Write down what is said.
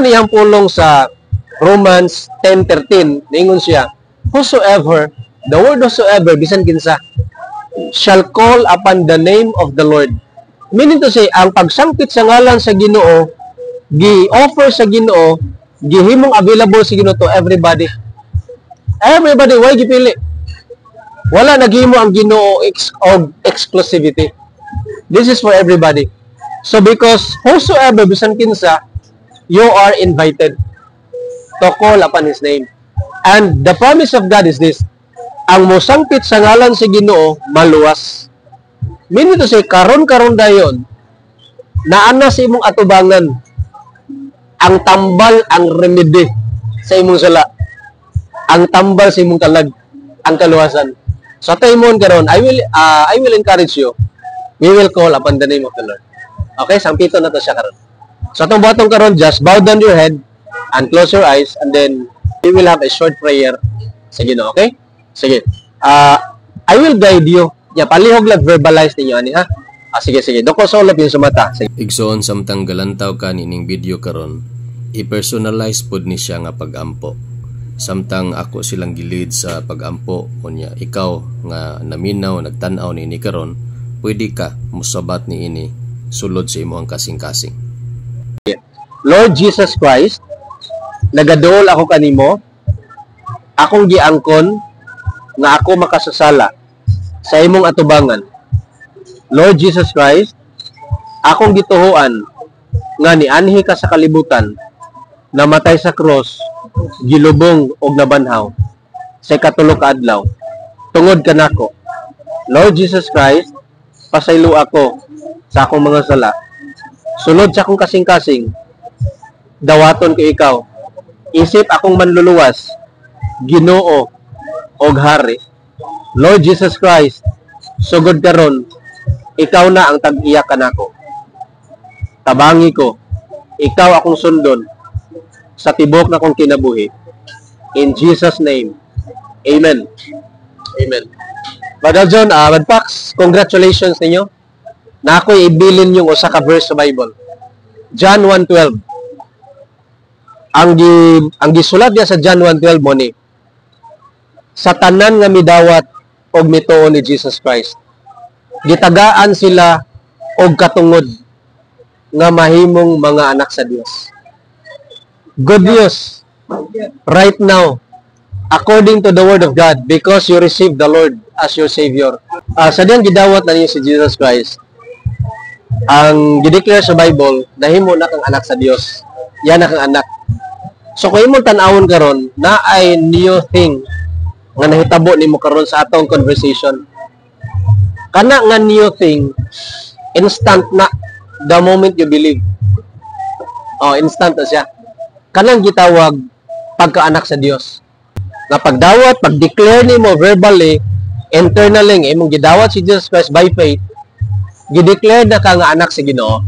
niyang pulong sa Romans 10:13, ningon siya, whosoever, the word whosoever, bisan kinsa, shall call upon the name of the Lord. Meaning to say, ang pagsangkit sa ngalan sa Ginoo, gi-offer sa Ginoo, gihimong available sa Ginoo to everybody. Everybody, why gipili? Wala naghimo ang Ginoo of exclusivity. This is for everybody. So because whosoever, bisan kinsa, you are invited to call upon His name. And the promise of God is this, ang mosangkit sa ngalan sa Ginoo, maluwas. Meaning to say, karon-karon dayon, naana sa imong atubangan, ang tambal, ang remedy sa imong sala. Ang tambal sa imong kalag, ang kaluwasan. So, taimon karon, I will encourage you, we will call upon the name of the Lord. Okay, sampito na to siya karon. So, itong buhatong karon, just bow down your head and close your eyes, and then we will have a short prayer sa Ginoo, okay? Sige. I will guide you. Palihog lang verbalize ninyo ani ha. Sige. Doko solop yung sumata. Igsoon samtang galantaw ka nining video karon, i-personalize pod ni siya nga pagampo. Samtang ako silang gilid sa pagampo unya, ikaw nga naminaw nagtan-aw nini karon, pwede ka mosabat ni ini sulod sa imong kasing-kasing. Lord Jesus Christ, nagaduol ako kanimo. Akong giangkon nga ako makasasala sa imong atubangan. Lord Jesus Christ, akong gituhuan nga nianhi ka sa kalibutan, namatay sa cross, gilubong og nabanhaw sa ikatulo ka adlaw tungod kanako. Lord Jesus Christ, pasaylo ako sa akong mga sala. Sulod sa akong kasing-kasing, dawaton ko ikaw. Isip akong manluluwas, Ginoo og Hari. Lord Jesus Christ, sugod karon, ikaw na ang tag-iya kanako. Tabangi ko, ikaw akong sundon sa tibok na kong kinabuhi. In Jesus' name, Amen. Amen. Brother John, Madpax, congratulations ninyo na ako'y ibilin yung usa ka verse sa Bible. John 1:12. Ang gisulat niya sa John 1:12 mo ni, sa tanan nga midawat og mituo ni Jesus Christ, gitagaan sila og katungod nga mahimong mga anak sa Dios. Good news right now, according to the word of God, because you received the Lord as your Savior. Sa diyang gidawat na niyo si Jesus Christ, ang gideclare sa Bible, nahimo na kang anak sa Dios. Yan na kang anak. So kung imong tan-awon karon, na ay new thing nga nahitabo nimo karon sa atong conversation. Kana nga new thing, instant na the moment you believe. Instant na siya. Kanang gitawag pagkaanak sa Dios. Nga pagdawat, pag-declare nimo verbally, internally, imong gidawat si Jesus Christ by faith, gideclare na ka nga anak sa Ginoo.